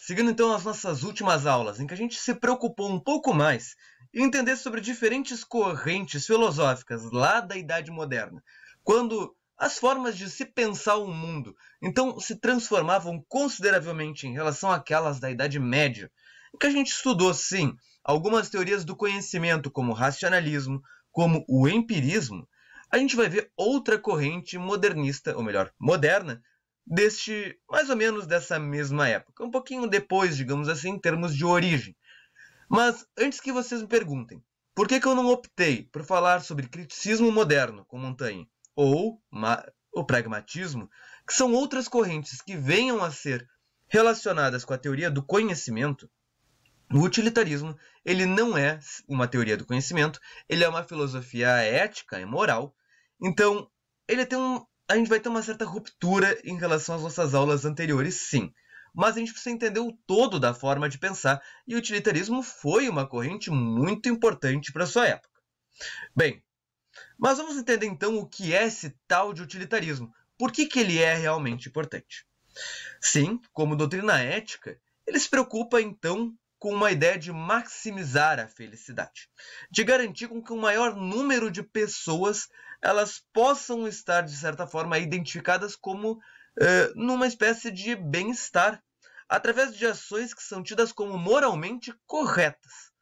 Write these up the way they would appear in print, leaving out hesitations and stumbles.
seguindo então as nossas últimas aulas, em que a gente se preocupou um pouco mais em entender sobre diferentes correntes filosóficas lá da Idade Moderna, quando as formas de se pensar o mundo então se transformavam consideravelmente em relação àquelas da Idade Média, em que a gente estudou, sim, algumas teorias do conhecimento, como o racionalismo, como o empirismo. A gente vai ver outra corrente modernista, ou melhor, moderna, mais ou menos dessa mesma época, um pouquinho depois, digamos assim, em termos de origem. Mas antes que vocês me perguntem, por que eu não optei por falar sobre criticismo moderno com Montaigne ou o pragmatismo, que são outras correntes que venham a ser relacionadas com a teoria do conhecimento? O utilitarismo, ele não é uma teoria do conhecimento, ele é uma filosofia ética e moral. Então, a gente vai ter uma certa ruptura em relação às nossas aulas anteriores, sim. Mas a gente precisa entender o todo da forma de pensar, e o utilitarismo foi uma corrente muito importante para a sua época. Bem, mas vamos entender então o que é esse tal de utilitarismo. Por que ele é realmente importante? Sim, como doutrina ética, ele se preocupa então com uma ideia de maximizar a felicidade, de garantir com que o maior número de pessoas elas possam estar, de certa forma, identificadas como numa espécie de bem-estar, através de ações que são tidas como moralmente corretas.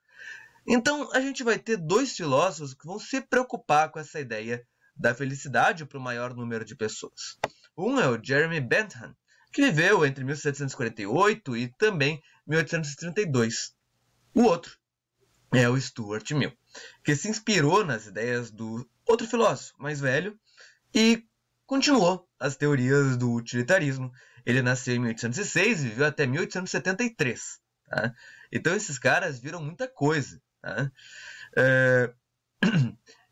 Então, a gente vai ter dois filósofos que vão se preocupar com essa ideia da felicidade para o maior número de pessoas. Um é o Jeremy Bentham, que viveu entre 1748 e também 1832. O outro é o Stuart Mill, que se inspirou nas ideias do outro filósofo mais velho e continuou as teorias do utilitarismo. Ele nasceu em 1806 e viveu até 1873. Tá? Então esses caras viram muita coisa. Tá?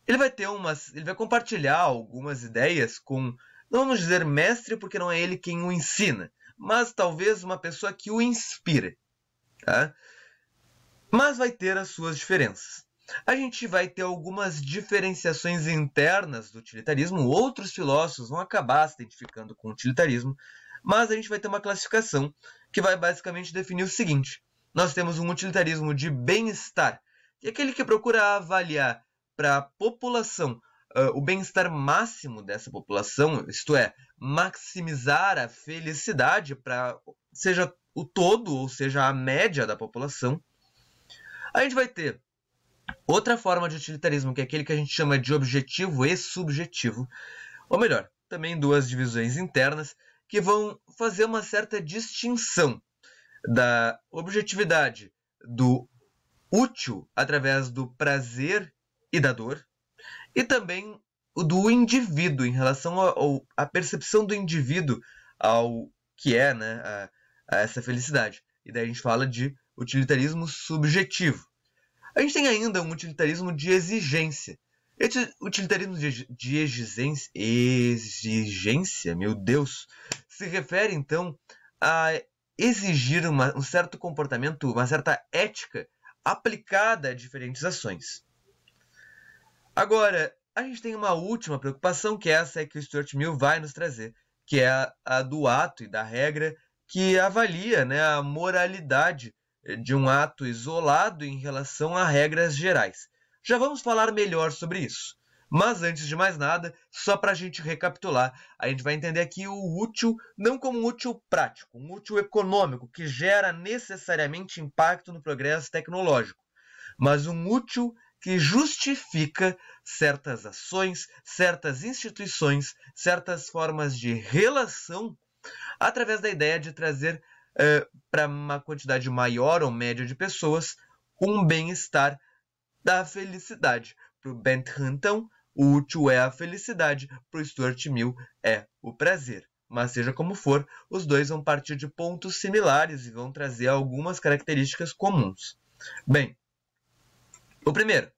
Ele vai compartilhar algumas ideias com, não vamos dizer mestre, porque não é ele quem o ensina, mas talvez uma pessoa que o inspire. Tá? Mas vai ter as suas diferenças. A gente vai ter algumas diferenciações internas do utilitarismo, outros filósofos vão acabar se identificando com o utilitarismo, mas a gente vai ter uma classificação que vai basicamente definir o seguinte: nós temos um utilitarismo de bem-estar, que é aquele que procura avaliar para a população o bem-estar máximo dessa população, isto é, maximizar a felicidade para seja o todo ou seja a média da população. A gente vai ter outra forma de utilitarismo, que é aquele que a gente chama de objetivo e subjetivo, ou melhor, também duas divisões internas que vão fazer uma certa distinção da objetividade do útil através do prazer e da dor, e também o do indivíduo em relação à percepção do indivíduo ao que é, né, a essa felicidade. E daí a gente fala de utilitarismo subjetivo. A gente tem ainda um utilitarismo de exigência. Esse utilitarismo de exigência, meu Deus, se refere então a exigir um certo comportamento, uma certa ética aplicada a diferentes ações. Agora, a gente tem uma última preocupação, que essa é que o Stuart Mill vai nos trazer, que é a do ato e da regra, que avalia, né, a moralidade de um ato isolado em relação a regras gerais. Já vamos falar melhor sobre isso. Mas antes de mais nada, só para a gente recapitular, a gente vai entender aqui o útil não como um útil prático, um útil econômico que gera necessariamente impacto no progresso tecnológico, mas um útil que justifica certas ações, certas instituições, certas formas de relação, através da ideia de trazer para uma quantidade maior ou média de pessoas um bem-estar da felicidade. Para o Bentham, então, o útil é a felicidade, para o Stuart Mill é o prazer. Mas seja como for, os dois vão partir de pontos similares e vão trazer algumas características comuns. Bem, o primeiro,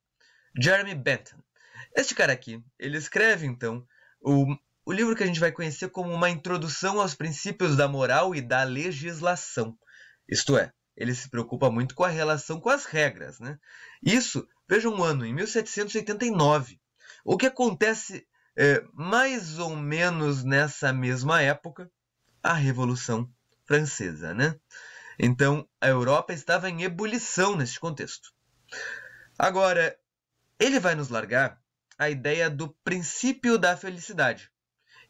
Jeremy Bentham. Este cara aqui, ele escreve então o livro que a gente vai conhecer como uma introdução aos princípios da moral e da legislação. Isto é, ele se preocupa muito com a relação com as regras, né? Isso, vejam um ano, em 1789. O que acontece mais ou menos nessa mesma época? A Revolução Francesa, né? Então, a Europa estava em ebulição neste contexto. Agora, ele vai nos largar a ideia do princípio da felicidade.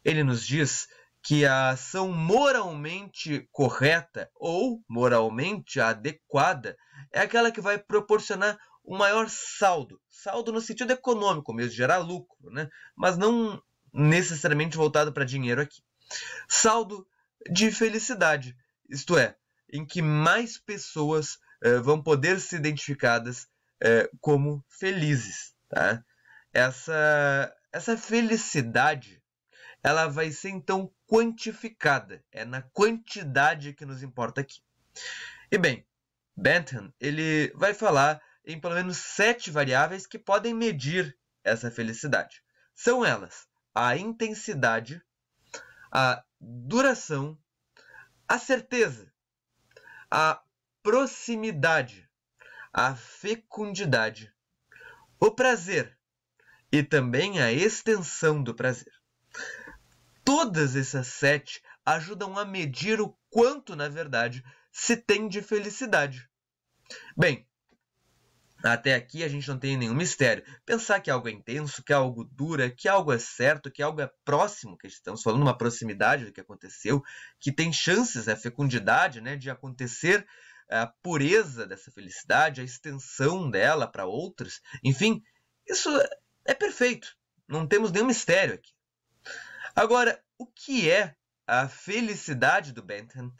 Ele nos diz que a ação moralmente correta ou moralmente adequada é aquela que vai proporcionar um maior saldo. Saldo no sentido econômico mesmo, gerar lucro, né? Mas não necessariamente voltado para dinheiro aqui. Saldo de felicidade, isto é, em que mais pessoas vão poder ser identificadas como felizes. Tá? Essa felicidade ela vai ser então quantificada. É na quantidade que nos importa aqui. E bem, Bentham ele vai falar em pelo menos 7 variáveis que podem medir essa felicidade. São elas a intensidade, a duração, a certeza, a proximidade, a fecundidade, o prazer e também a extensão do prazer. Todas essas 7 ajudam a medir o quanto, na verdade, se tem de felicidade. Bem, até aqui a gente não tem nenhum mistério. Pensar que algo é intenso, que algo dura, que algo é certo, que algo é próximo, que estamos falando uma proximidade do que aconteceu, que tem chances, a fecundidade, né, de acontecer, a pureza dessa felicidade, a extensão dela para outros. Enfim, isso é perfeito. Não temos nenhum mistério aqui. Agora, o que é a felicidade do Bentham?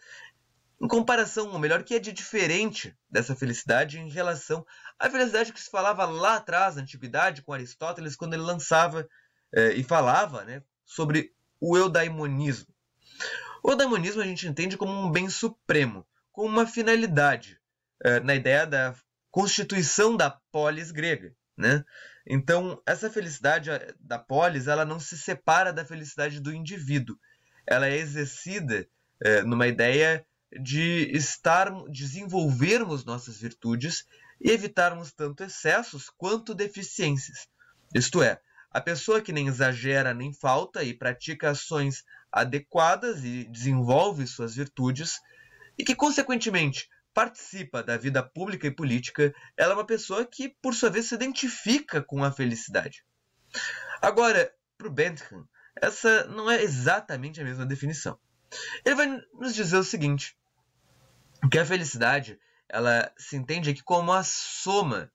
Em comparação, ou melhor, o que é de diferente dessa felicidade em relação à felicidade que se falava lá atrás, na Antiguidade, com Aristóteles, quando ele lançava e falava, né, sobre o eudaimonismo. O eudaimonismo a gente entende como um bem supremo, como uma finalidade, na ideia da constituição da polis grega. Né? Então, essa felicidade da polis ela não se separa da felicidade do indivíduo. Ela é exercida numa ideia de desenvolvermos nossas virtudes e evitarmos tanto excessos quanto deficiências. Isto é, a pessoa que nem exagera nem falta e pratica ações adequadas e desenvolve suas virtudes e que, consequentemente, participa da vida pública e política, ela é uma pessoa que, por sua vez, se identifica com a felicidade. Agora, para o Bentham, essa não é exatamente a mesma definição. Ele vai nos dizer o seguinte, que a felicidade ela se entende aqui como a soma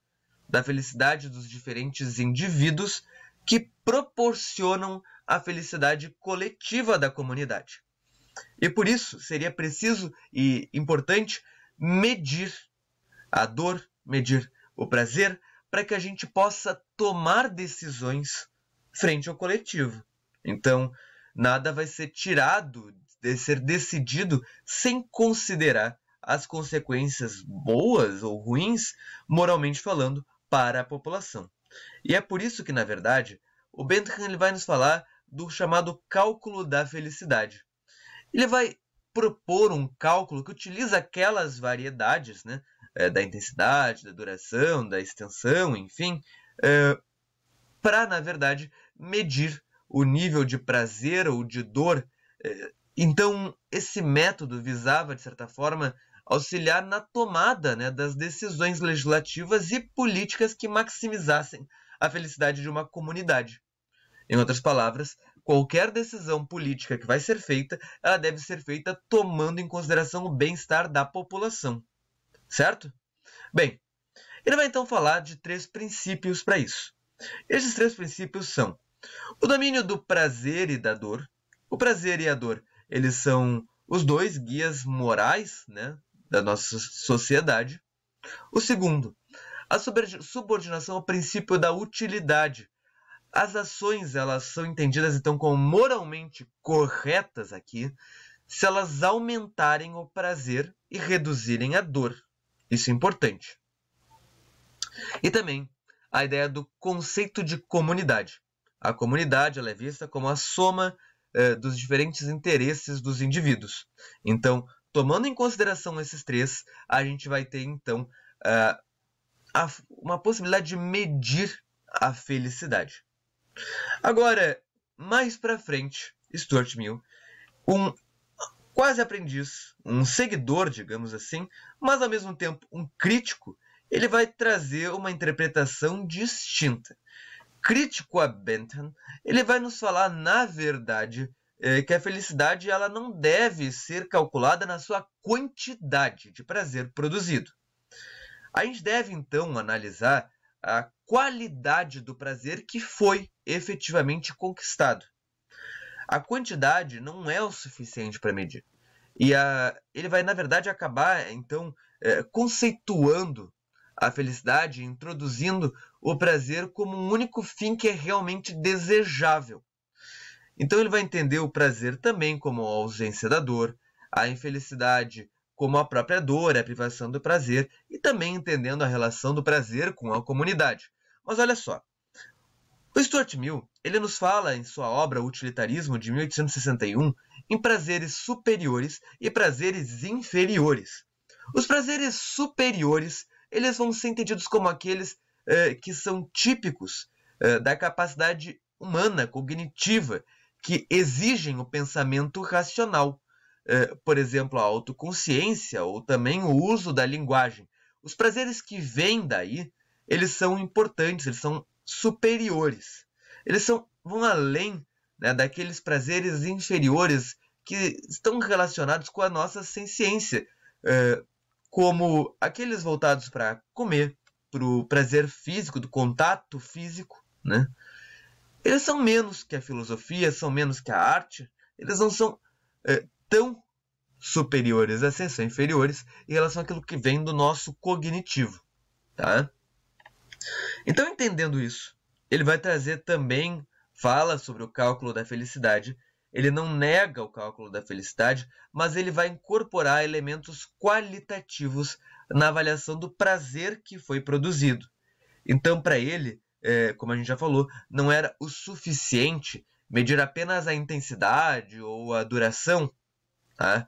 da felicidade dos diferentes indivíduos que proporcionam a felicidade coletiva da comunidade. E por isso seria preciso e importante medir a dor, medir o prazer, para que a gente possa tomar decisões frente ao coletivo. Então, nada vai ser tirado, de ser decidido sem considerar as consequências boas ou ruins, moralmente falando, para a população. E é por isso que, na verdade, o Bentham ele vai nos falar do chamado cálculo da felicidade. Ele vai propor um cálculo que utiliza aquelas variedades, né, da intensidade, da duração, da extensão, enfim, para, na verdade, medir o nível de prazer ou de dor. Então, esse método visava, de certa forma, auxiliar na tomada, né, das decisões legislativas e políticas que maximizassem a felicidade de uma comunidade. Em outras palavras, qualquer decisão política que vai ser feita, ela deve ser feita tomando em consideração o bem-estar da população. Certo? Bem, ele vai então falar de 3 princípios para isso. Esses 3 princípios são o domínio do prazer e da dor. O prazer e a dor, eles são os 2 guias morais, né, da nossa sociedade. O segundo, a subordinação ao princípio da utilidade. As ações elas são entendidas então como moralmente corretas aqui se elas aumentarem o prazer e reduzirem a dor. Isso é importante. E também a ideia do conceito de comunidade. A comunidade ela é vista como a soma dos diferentes interesses dos indivíduos. Então, tomando em consideração esses 3, a gente vai ter então uma possibilidade de medir a felicidade. Agora, mais para frente, Stuart Mill, quase aprendiz, um seguidor, digamos assim, mas ao mesmo tempo um crítico, ele vai trazer uma interpretação distinta. Crítico a Bentham, ele vai nos falar, na verdade, que a felicidade ela não deve ser calculada na sua quantidade de prazer produzido. A gente deve, então, analisar a qualidade do prazer que foi efetivamente conquistado. A quantidade não é o suficiente para medir. E ele vai, na verdade, acabar, então, conceituando a felicidade, introduzindo o prazer como um único fim que é realmente desejável. Então ele vai entender o prazer também como a ausência da dor, a infelicidade como a própria dor, a privação do prazer, e também entendendo a relação do prazer com a comunidade. Mas olha só, o Stuart Mill, ele nos fala em sua obra Utilitarismo, de 1861, em prazeres superiores e prazeres inferiores. Os prazeres superiores, eles vão ser entendidos como aqueles que são típicos da capacidade humana, cognitiva, que exigem o pensamento racional. Por exemplo, a autoconsciência ou também o uso da linguagem. Os prazeres que vêm daí, eles são importantes, eles são superiores. Eles vão além, né, daqueles prazeres inferiores que estão relacionados com a nossa senciência, como aqueles voltados para comer, para o prazer físico, do contato físico, né? Eles são menos que a filosofia, são menos que a arte, eles não são tão superiores assim, são inferiores em relação àquilo que vem do nosso cognitivo. Tá? Então, entendendo isso, ele vai trazer também, fala sobre o cálculo da felicidade. Ele não nega o cálculo da felicidade, mas ele vai incorporar elementos qualitativos na avaliação do prazer que foi produzido. Então, para ele, como a gente já falou, não era o suficiente medir apenas a intensidade ou a duração. Tá?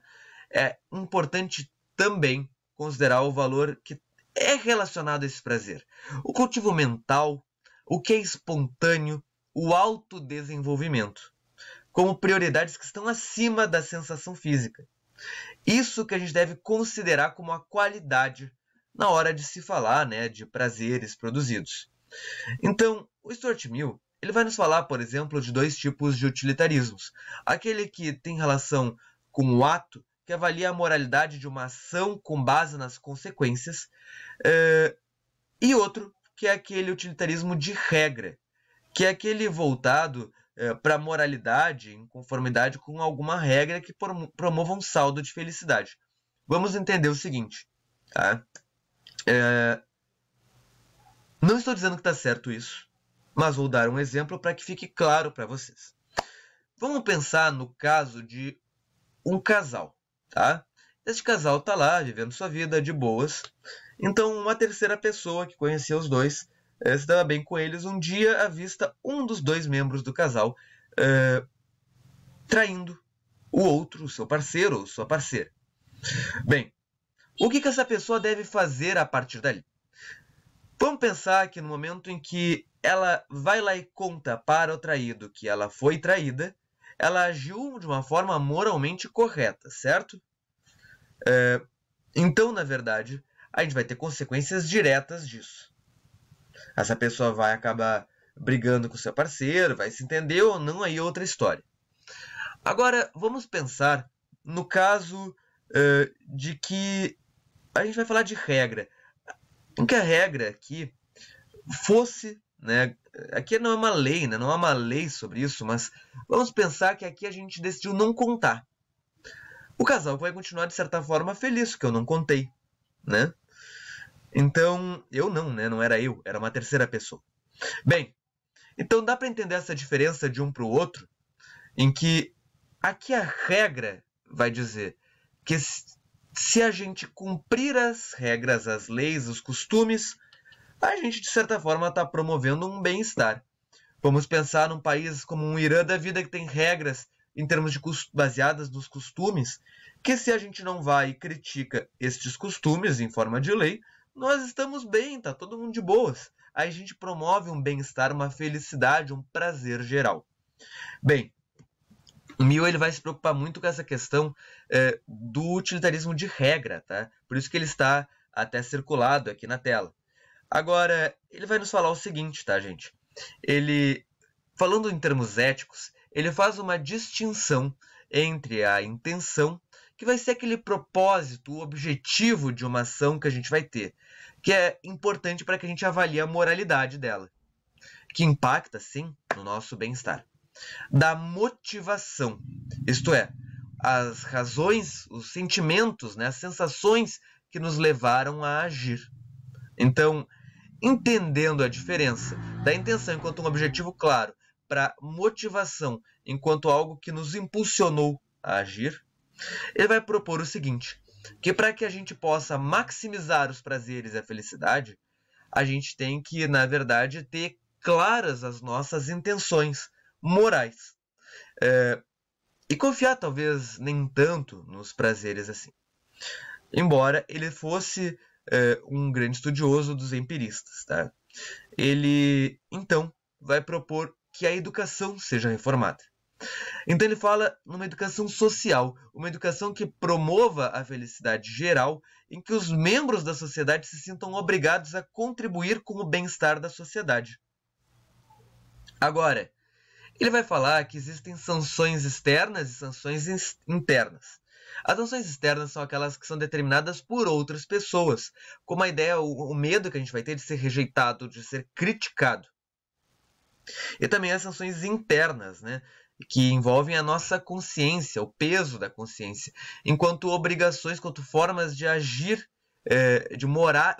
É importante também considerar o valor que é relacionado a esse prazer. O cultivo mental, o que é espontâneo, o autodesenvolvimento, como prioridades que estão acima da sensação física. Isso que a gente deve considerar como a qualidade na hora de se falar, né, de prazeres produzidos. Então, o Stuart Mill, ele vai nos falar, por exemplo, de dois tipos de utilitarismos. Aquele que tem relação com o ato, que avalia a moralidade de uma ação com base nas consequências, e outro, que é aquele utilitarismo de regra, que é aquele voltado para a moralidade em conformidade com alguma regra que promova um saldo de felicidade. Vamos entender o seguinte. Tá? Não estou dizendo que está certo isso, mas vou dar um exemplo para que fique claro para vocês. Vamos pensar no caso de um casal. Tá? Este casal está lá, vivendo sua vida de boas. Então, uma terceira pessoa que conhecia os dois se dava bem com eles. Um dia avista um dos dois membros do casal traindo o outro, o seu parceiro ou sua parceira. Bem, o que essa pessoa deve fazer a partir dali? Vamos pensar que no momento em que ela vai lá e conta para o traído que ela foi traída, ela agiu de uma forma moralmente correta, certo? Então, na verdade, a gente vai ter consequências diretas disso. Essa pessoa vai acabar brigando com seu parceiro, vai se entender ou não, aí é outra história. Agora, vamos pensar no caso de que a gente vai falar de regra. Em que a regra aqui fosse, né, aqui não é uma lei, né, não há uma lei sobre isso, mas vamos pensar que aqui a gente decidiu não contar. O casal vai continuar, de certa forma, feliz, porque eu não contei, né? Então, eu não, né? Não era eu, era uma terceira pessoa. Bem, então dá para entender essa diferença de um para o outro, em que aqui a regra vai dizer que se a gente cumprir as regras, as leis, os costumes, a gente, de certa forma, está promovendo um bem-estar. Vamos pensar num país como o Irã da vida, que tem regras em termos de baseadas nos costumes, que se a gente não vai e critica estes costumes em forma de lei, nós estamos bem, está todo mundo de boas. Aí a gente promove um bem-estar, uma felicidade, um prazer geral. Bem, O Mill ele vai se preocupar muito com essa questão do utilitarismo de regra, tá? Por isso que ele está até circulado aqui na tela. Agora, ele vai nos falar o seguinte, tá, gente? Ele, falando em termos éticos, ele faz uma distinção entre a intenção, que vai ser aquele propósito, o objetivo de uma ação que a gente vai ter, que é importante para que a gente avalie a moralidade dela, que impacta, sim, no nosso bem-estar. Da motivação, isto é, as razões, os sentimentos, né, as sensações que nos levaram a agir. Então, entendendo a diferença da intenção enquanto um objetivo claro para motivação enquanto algo que nos impulsionou a agir, ele vai propor o seguinte, que para que a gente possa maximizar os prazeres e a felicidade, a gente tem que, na verdade, ter claras as nossas intenções morais. E confiar, talvez, nem tanto nos prazeres assim. Embora ele fosse um grande estudioso dos empiristas, tá? Ele, então, vai propor que a educação seja reformada. Então ele fala numa educação social, uma educação que promova a felicidade geral, em que os membros da sociedade se sintam obrigados a contribuir com o bem-estar da sociedade. Agora, ele vai falar que existem sanções externas e sanções internas. As sanções externas são aquelas que são determinadas por outras pessoas, como a ideia, o medo que a gente vai ter de ser rejeitado, de ser criticado. E também as sanções internas, né, que envolvem a nossa consciência, o peso da consciência, enquanto obrigações, enquanto formas de agir, de moldar,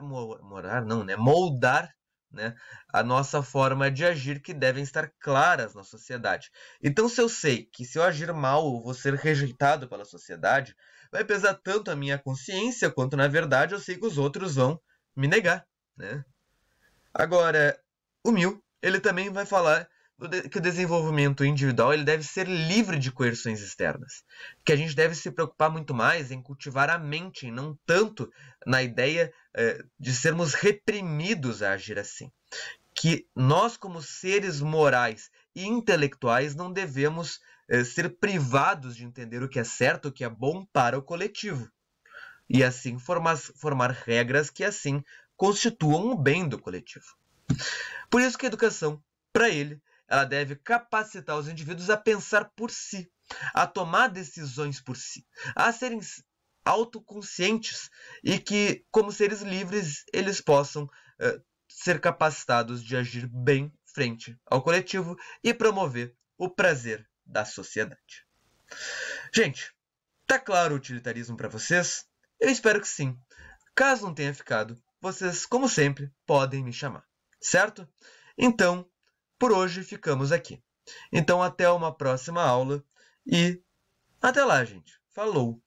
né, a nossa forma de agir, que devem estar claras na sociedade. Então, se eu sei que se eu agir mal eu vou ser rejeitado pela sociedade, vai pesar tanto a minha consciência, quanto na verdade eu sei que os outros vão me negar, né? Agora, o Mill, ele também vai falar que o desenvolvimento individual ele deve ser livre de coerções externas, que a gente deve se preocupar muito mais em cultivar a mente, e não tanto na ideia de sermos reprimidos a agir assim. Que nós, como seres morais e intelectuais, não devemos ser privados de entender o que é certo, o que é bom para o coletivo, e assim formar regras que assim constituam o bem do coletivo. Por isso que a educação, para ele, ela deve capacitar os indivíduos a pensar por si, a tomar decisões por si, a serem autoconscientes e que, como seres livres, eles possam ser capacitados de agir bem frente ao coletivo e promover o prazer da sociedade. Gente, tá claro o utilitarismo para vocês? Eu espero que sim. Caso não tenha ficado, vocês, como sempre, podem me chamar, certo? Então, por hoje ficamos aqui. Então, até uma próxima aula e até lá, gente. Falou!